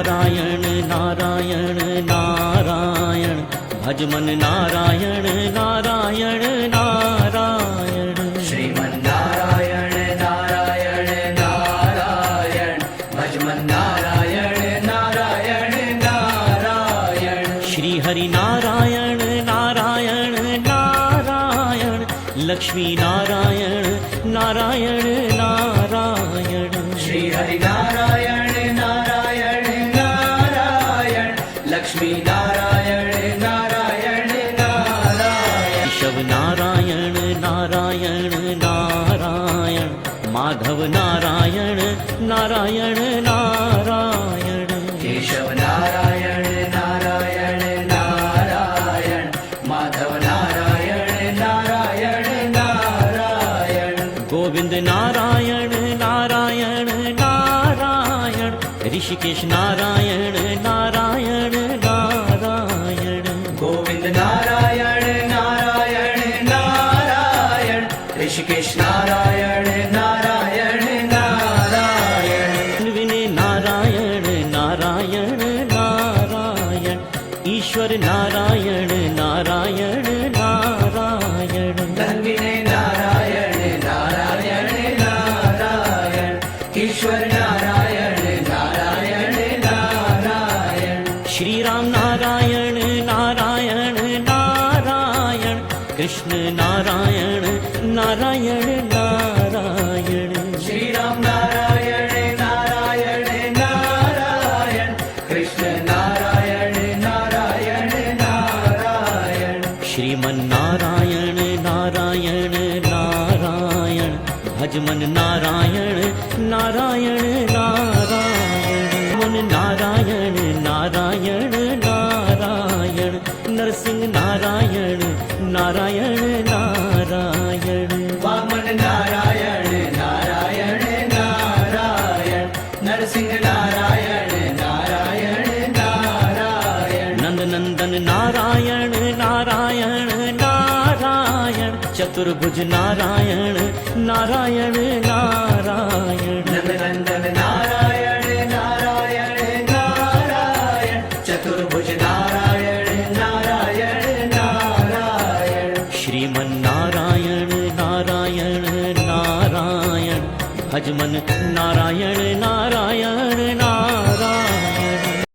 नारायण नारायण नारायण भज मन नारायण नारायण नारायण श्रीमन नारायण नारायण नारायण भज मन नारायण नारायण नारायण श्री हरि नारायण नारायण नारायण लक्ष्मी नारायण नारायण नारायण श्री हरि नारायण नारायण नारायण लक्ष्मी नारायण नारायण नारायण केशव नारायण नारायण नारायण माधव नारायण नारायण नारायण केशव नारायण नारायण नारायण माधव नारायण नारायण नारायण गोविंद नारायण नारायण नारायण ऋषिकेश नारायण नारायण नारायण गोविंद नारायण नारायण नारायण ऋषिकेश नारायण नारायण नारायण विने नारायण नारायण नारायण ईश्वर नारायण नारायण नारायण तन्विने नारायण नारायण नारायण ईश्वर नारायण नारायण नारायण श्री राम नारायण नारायण नारायण कृष्ण नारायण नारायण नारायण श्री राम नारायण नारायण नारायण कृष्ण नारायण नारायण नारायण श्रीमन नारायण नारायण नारायण भज मन नारायण नारायण नारायण मन नारायण नारायण नारायण नरसिंह नारायण नारायण नारायण वामन नारायण नारायण नारायण नरसिंह नारायण नारायण नारायण नंद नंदन नारायण नारायण नारायण चतुर्भुज नारायण नारायण नारायण नंदनंदन नारायण नारायण नारायण चतुर्भुज नारायण नारायण नारायण श्रीमन नारायण नारायण नारायण भज मन नारायण नारायण